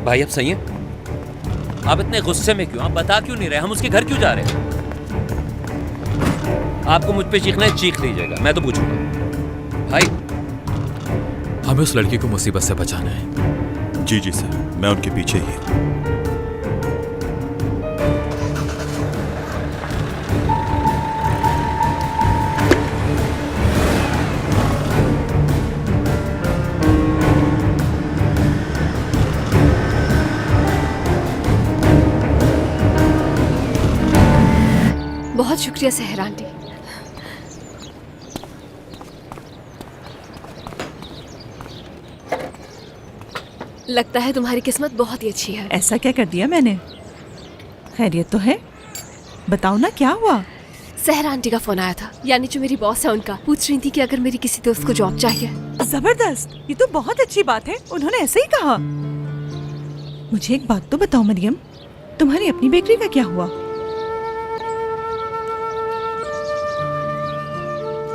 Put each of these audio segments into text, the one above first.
भाई अब सही है? आप इतने गुस्से में क्यों? आप बता क्यों नहीं रहे? हम उसके घर क्यों जा रहे हैं? आपको मुझ पे चीखना है, चीख लीजिएगा, मैं तो पूछूंगा। भाई हमें उस लड़की को मुसीबत से बचाना है। जी जी सर, मैं उनके पीछे ही हूँ। बहुत शुक्रिया सहर आंटी। लगता है तुम्हारी किस्मत बहुत ही अच्छी है। ऐसा क्या कर दिया मैंने? खैरियत तो है? बताओ ना क्या हुआ? सहर आंटी का फोन आया था, यानी जो मेरी बॉस है उनका। पूछ रही थी कि अगर मेरी किसी दोस्त को जॉब चाहिए। जबरदस्त, ये तो बहुत अच्छी बात है। उन्होंने ऐसे ही कहा। मुझे एक बात तो बताओ मरियम, तुम्हारी अपनी बेकरी का क्या हुआ?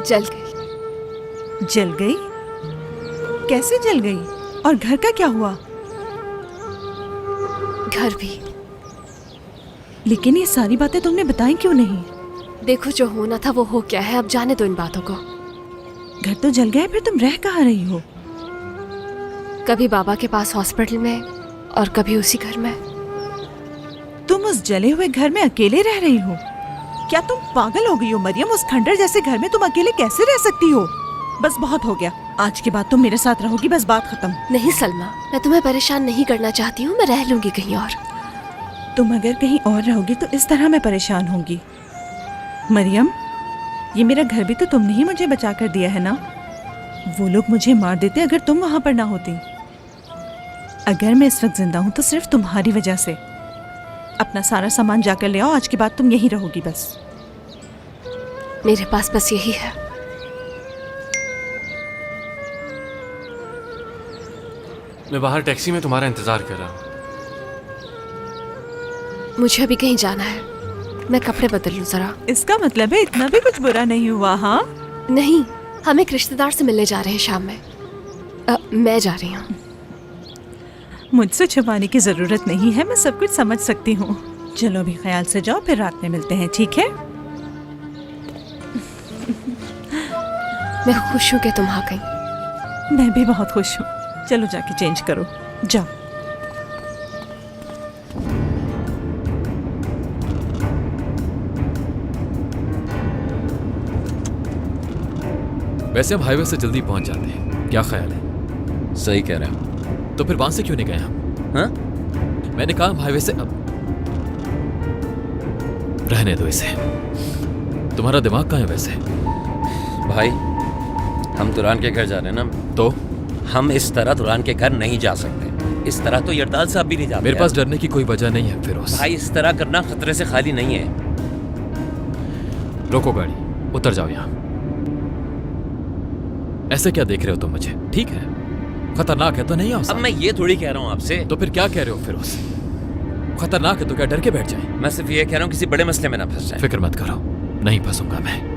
जल गई। जल गई? कैसे जल गई? और घर का क्या हुआ? घर भी। लेकिन ये सारी बातें तुमने बताई क्यों नहीं? देखो, जो होना था वो हो गया है, अब जाने दो इन बातों को। घर तो जल गया, फिर तुम रह कहाँ रही हो? कभी बाबा के पास हॉस्पिटल में और कभी उसी घर में। तुम उस जले हुए घर में अकेले रह रही हो? क्या तुम पागल हो गई हो मरियम? उस खंडर जैसे घर में तुम अकेले कैसे रह सकती हो? बस बहुत हो गया, आज के बाद तुम मेरे साथ रहोगी, बस बात खत्म। नहीं सलमा, मैं तुम्हें परेशान नहीं करना चाहती हूँ, मैं रह लूंगी कहीं और। तुम अगर कहीं और रहोगी तो इस तरह मैं परेशान होंगी। मरियम, ये मेरा घर भी तो तुमने ही मुझे बचा कर दिया है ना? वो लोग मुझे मार देते अगर तुम वहां पर ना होती। अगर मैं इस वक्त जिंदा हूँ तो सिर्फ तुम्हारी वजह से। अपना सारा सामान जाकर ले आओ, आज के बाद तुम यहीं रहोगी बस। मेरे पास बस यही है। मैं बाहर टैक्सी में तुम्हारा इंतजार कर रहा हूँ। मुझे अभी कहीं जाना है, मैं कपड़े बदल लूं जरा। इसका मतलब है इतना भी कुछ बुरा नहीं हुआ? हाँ नहीं, हम एक रिश्तेदार से मिलने जा रहे हैं शाम में। मैं जा रही हूँ। मुझसे छुपाने की जरूरत नहीं है, मैं सब कुछ समझ सकती हूँ। चलो अभी ख्याल से जाओ, फिर रात में मिलते हैं, ठीक है? मैं खुश हूँ कि तुम आ गई। मैं भी बहुत खुश हूँ। चलो जाके चेंज करो, जाओ। वैसे हम हाईवे से जल्दी पहुंच जाते हैं, क्या ख्याल है? सही कह रहे हैं। तो फिर वहां से क्यों नहीं गए हम? हाँ? मैंने कहा हम हाईवे से अब रहने दो इसे। तुम्हारा दिमाग कहाँ है वैसे? भाई हम दुरान के घर जा रहे हैं ना, तो हम इस तरह दुरान के घर नहीं जा सकते। इस तरह तो यरदाल साहब भी नहीं जाते। मेरे पास डरने की कोई वजह नहीं है फिरोज। भाई इस तरह करना खतरे से खाली नहीं है। रोको गाड़ी, उतर जाओ यहाँ। ऐसे क्या देख रहे हो तुम मुझे? ठीक है, खतरनाक है तो नहीं आओ। अब मैं ये थोड़ी कह रहा हूँ आपसे। तो फिर क्या कह रहे हो फिरोज? खतरनाक है तो क्या डर के बैठ जाए? मैं सिर्फ ये कह रहा हूँ किसी बड़े मसले में ना फंस जाए। फिक्र मत करो, नहीं फंसूंगा मैं।